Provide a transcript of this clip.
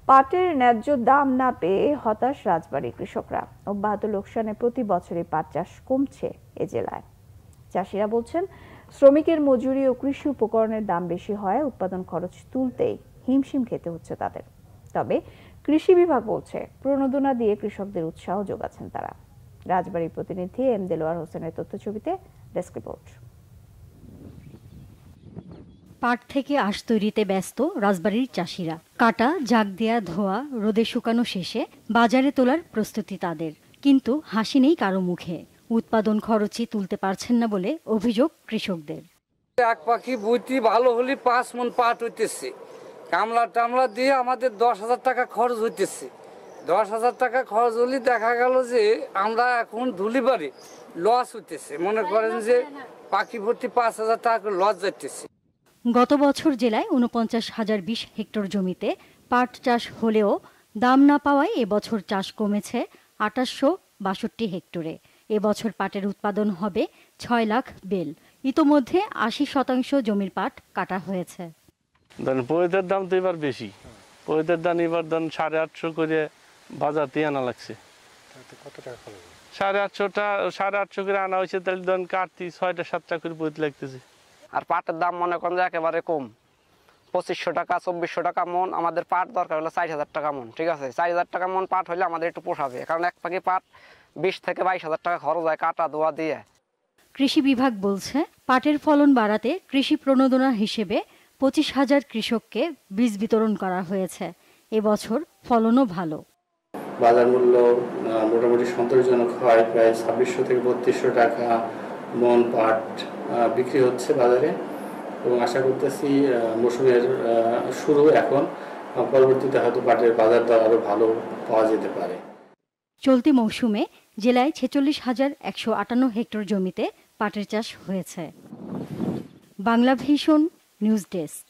পাটের ন্যায্য দাম না পেয়ে হতাশ রাজবাড়ীর কৃষকরা। অব্যাহত লোকসানে প্রতি বছরই পাট চাষ কমছে এ জেলায়। চাষিরা বলছেন, শ্রমিকের মজুরি ও কৃষি উপকরণের দাম বেশি হয় উৎপাদন খরচ তুলতেই হিমশিম খেতে হচ্ছে তাদের। তবে কৃষি বিভাগ বলছে, প্রণোদনা দিয়ে কৃষকদের উৎসাহ যোগাচ্ছেন তারা। রাজবাড়ীর প্রতিনিধি এম দেলোয়ার হোসেনের তথ্যছবিতে ডেস্ক রিপোর্ট। পাট থেকে আঁশ তৈরিতে ব্যস্ত রাজবাড়ীর চাষিরা। কাটা, জাগ দেয়া, ধোয়া, রোদে শুকানো শেষে বাজারে তোলার প্রস্তুতি তাদের। কিন্তু হাসি নেই কারো মুখে। উৎপাদন খরচই তুলতে পারছেন না বলে অভিযোগ কৃষকদের। এক পাখি বইটি ভালো হলে 5 মণ পাট হইতেছে, কামলা টামলা দিয়ে আমাদের 10,000 টাকা খরচ হইতেছে। 10,000 টাকা খরচ হলে দেখা গেল যে আমরা এখন ধুলিবাড়ি লস হইতেছে। মনে করেন যে পাখি ভর্তি 5,000 টাকা লস যাইতেছে। গত বছর জেলায় ৪৯,০২০ হেক্টর জমিতে পাট চাষ হলেও দাম না পাওয়ায় এবছর চাষ কমেছে ২৮৬২ হেক্টরে। এবছর পাটের উৎপাদন হবে ৬ লাখ বেল। ইতোমধ্যে ৮০% জমির পাট কাটা হয়েছে। পয়দের দাম তো এবার বেশি। পয়দের দাম এবার 850 করে বাজারতে আনা লাগছে। কত টাকা খরচ? 850 করে আনা হয়েছে, তাহলে কাটতি 6টা 7টা করে পয়তে লাগতেছে। আর পাটের দাম মনে করেন যে একেবারে কম, 2500 টাকা 2400 টাকা মন। আমাদের পাট দরকার হলো 4000 টাকা মন। ঠিক আছে, 4000 টাকা মন পাট হলে আমাদের একটু পোষাবে, কারণ এক পাখি পাট 20 থেকে 22,000 টাকা খরচ হয় কাটা দোয়া দিয়ে। কৃষি বিভাগ বলছে, পাটের ফলন বাড়াতে কৃষি প্রণোদনা হিসেবে 25,000 কৃষককে বীজ বিতরণ করা হয়েছে। এবছর ফলনও ভালো। বাজার মূল্য মোটামুটি সন্তোষজনক হয়। প্রায় 2600 থেকে 3200 টাকা মন পাট বিক্রি হচ্ছে বাজারে, এবং আশা করতেছি মৌসুমের শুরু এখন, পরবর্তীতে হয়তো পাটের বাজার দর আরো ভালো পাওয়া যেতে পারে। চলতি মৌসুমে জেলায় 46,158 হেক্টর জমিতে পাটের চাষ হয়েছে। Bangla vision news desk.